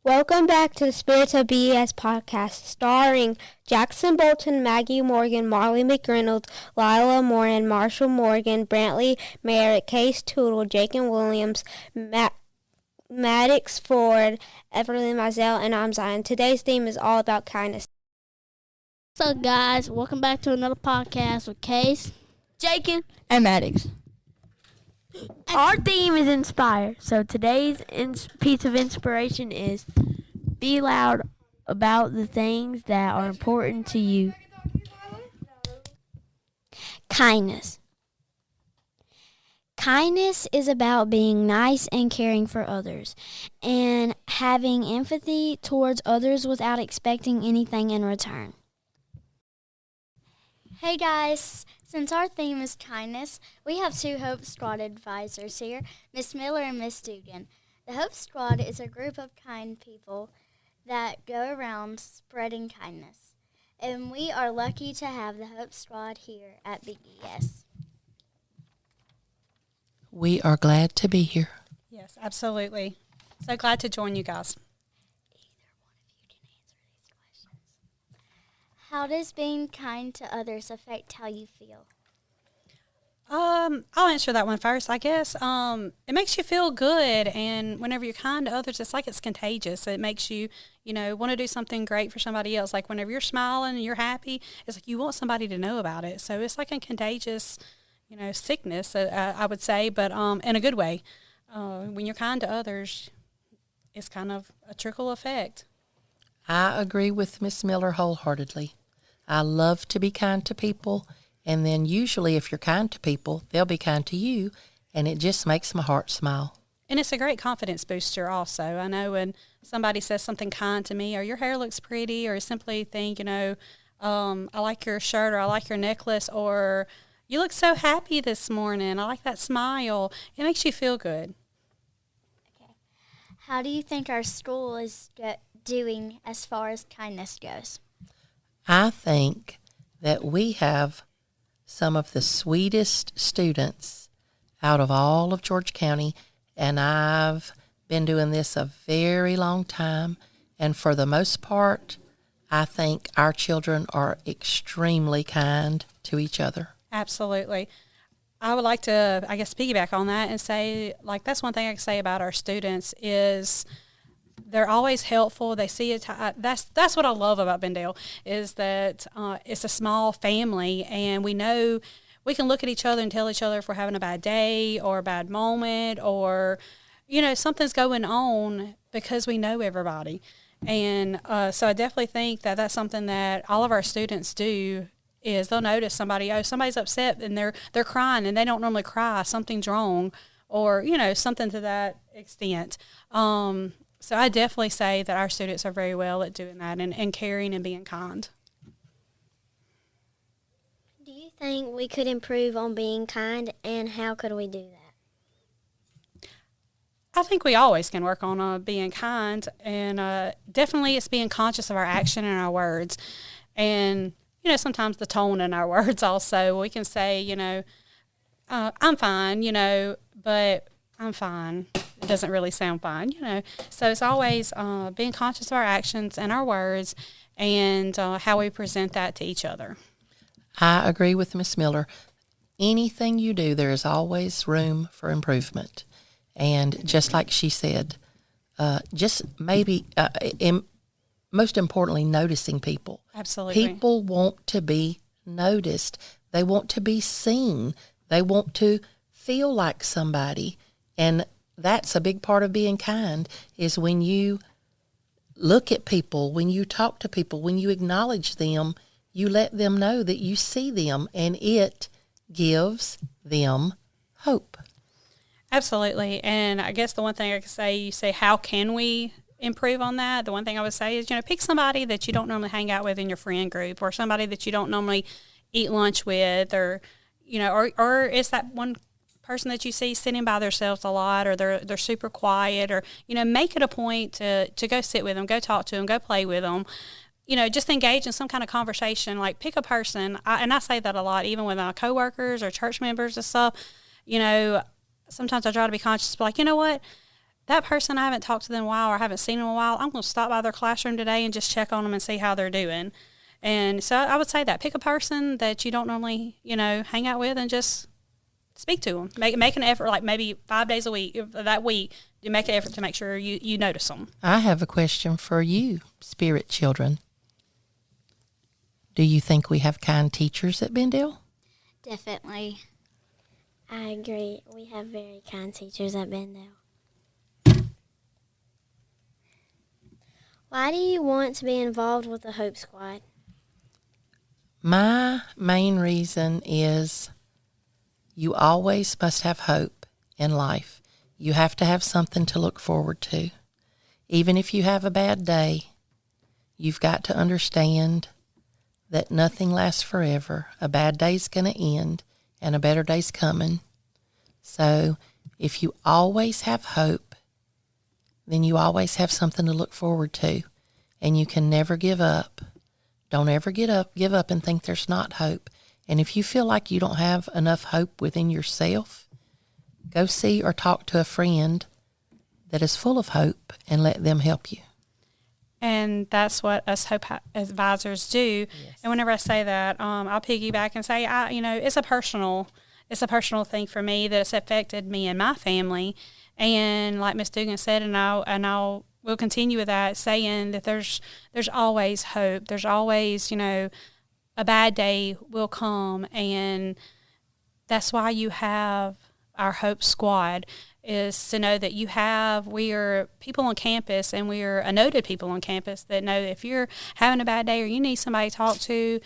Welcome back to the Spirits of BES podcast, starring Jackson Bolton, Maggie Morgan, Marley McReynolds, Lila Moran, Marshall Morgan, Brantley Merritt, Case Tootle, Jacob Williams, Maddox Ford, Everly Mizell, and I'm Zion. Today's theme is all about kindness. What's up, guys? Welcome back to another podcast with Case, Jacob, and Maddox. Our theme is inspire. So today's piece of inspiration is be loud about the things that are important to you. kindness. Kindness is about being nice and caring for others and having empathy towards others without expecting anything in return. Hey guys, since our theme is kindness, we have two Hope Squad advisors here, Miss Miller and Miss Dugan. The Hope Squad is a group of kind people that go around spreading kindness. And we are lucky to have the Hope Squad here at BES. We are glad to be here. Yes, absolutely. So glad to join you guys. Either one of you can answer these questions. How does being kind to others affect how you feel? I'll answer that one first, I guess. It makes you feel good, and whenever you're kind to others, it's like it's contagious. It makes you, want to do something great for somebody else. Like whenever you're smiling and you're happy, it's like you want somebody to know about it. So it's like a contagious, sickness, I would say, but in a good way. When you're kind to others, it's kind of a trickle effect. I agree with Miss Miller wholeheartedly. I love to be kind to people, and then usually if you're kind to people, they'll be kind to you, and it just makes my heart smile. And it's a great confidence booster also. I know when somebody says something kind to me, or your hair looks pretty, or simply think, I like your shirt, or I like your necklace, or you look so happy this morning, I like that smile. It makes you feel good. Okay. How do you think our school is doing as far as kindness goes? I think that we have some of the sweetest students out of all of George County, and I've been doing this a very long time, and for the most part, I think our children are extremely kind to each other. Absolutely. I would like to, piggyback on that and say, that's one thing I can say about our students is they're always helpful. They see it. That's what I love about Bendale is that it's a small family, and we know we can look at each other and tell each other if we're having a bad day or a bad moment or, something's going on because we know everybody. And so I definitely think that that's something that all of our students do is they'll notice somebody's upset and they're crying and they don't normally cry. Something's wrong or, something to that extent. So I definitely say that our students are very well at doing that and caring and being kind. Do you think we could improve on being kind, and how could we do that? I think we always can work on being kind, and definitely it's being conscious of our action and our words. And, sometimes the tone in our words also. We can say, I'm fine, but I'm fine. It doesn't really sound fine, So it's always being conscious of our actions and our words and how we present that to each other. I agree with Miss Miller. Anything you do, there is always room for improvement. And just like she said, just maybe, most importantly, noticing people. Absolutely. People want to be noticed. They want to be seen. They want to feel like somebody. And that's a big part of being kind is when you look at people, when you talk to people, when you acknowledge them, you let them know that you see them, and it gives them hope. Absolutely. And I guess the one thing I could say, you say, how can we improve on that? The one thing I would say is, pick somebody that you don't normally hang out with in your friend group or somebody that you don't normally eat lunch with or, or it's that one person that you see sitting by themselves a lot or they're super quiet or, make it a point to go sit with them, go talk to them, go play with them. Just engage in some kind of conversation, like pick a person. And I say that a lot, even with my coworkers or church members and stuff. Sometimes I try to be conscious, but like, you know what? that person, I haven't talked to them in a while or I haven't seen them in a while, I'm going to stop by their classroom today and just check on them and see how they're doing. And so I would say that pick a person that you don't normally, hang out with and just speak to them. Make an effort, like maybe 5 days a week, that week, you make an effort to make sure you notice them. I have a question for you, spirit children. Do you think we have kind teachers at Bendale? Definitely. I agree. We have very kind teachers at Bendale. Why do you want to be involved with the Hope Squad? My main reason is you always must have hope in life. You have to have something to look forward to. Even if you have a bad day, you've got to understand that nothing lasts forever. A bad day's going to end and a better day's coming. So if you always have hope, then you always have something to look forward to, and you can never give up. Don't ever give up and think there's not hope. And if you feel like you don't have enough hope within yourself, go see or talk to a friend that is full of hope and let them help you. And that's what us Hope Advisors do. Yes. And whenever I say that, I'll piggyback and say, it's a personal thing for me that's affected me and my family. And like Miss Dugan said, we'll continue with that, saying that there's always hope. There's always, a bad day will come, and that's why you have our Hope Squad, is to know that we are people on campus, and we are a noted people on campus that know that if you're having a bad day or you need somebody to talk to,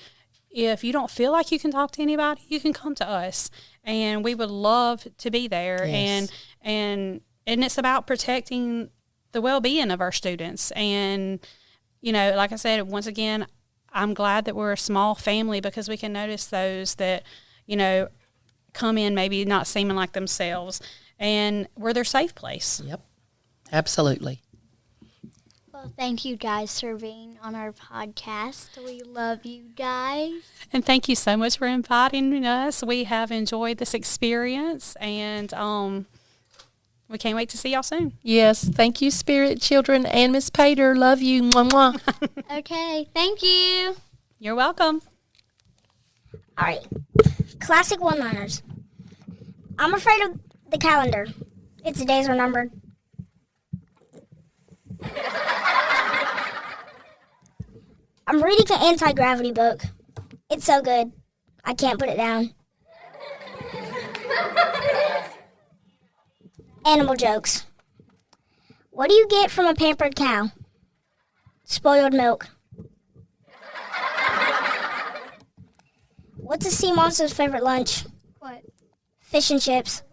if you don't feel like you can talk to anybody, you can come to us, and we would love to be there. Yes. And it's about protecting the well-being of our students. And, like I said, once again, I'm glad that we're a small family because we can notice those that, come in maybe not seeming like themselves, and we're their safe place. Yep, absolutely. Well, thank you guys for being on our podcast. We love you guys. And thank you so much for inviting us. We have enjoyed this experience, and we can't wait to see y'all soon. Yes, thank you, spirit children, and Miss Pater. Love you. Mwah, mwah. Okay, thank you. You're welcome. All right. Classic one-liners. I'm afraid of the calendar. Its days are numbered. I'm reading an anti-gravity book. It's so good, I can't put it down. Animal jokes. What do you get from a pampered cow? Spoiled milk. What's a sea monster's favorite lunch? What? Fish and chips.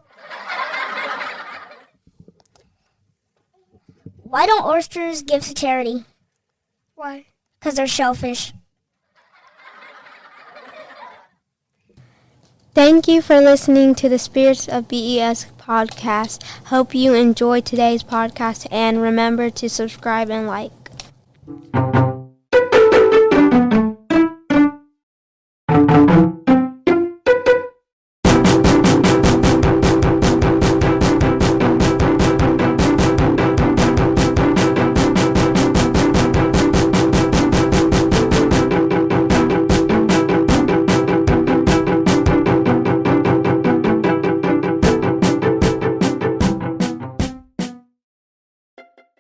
Why don't oysters give to charity? Why? 'Cause they're shellfish. Thank you for listening to the Spirits of BES podcast. Hope you enjoyed today's podcast, and remember to subscribe and like.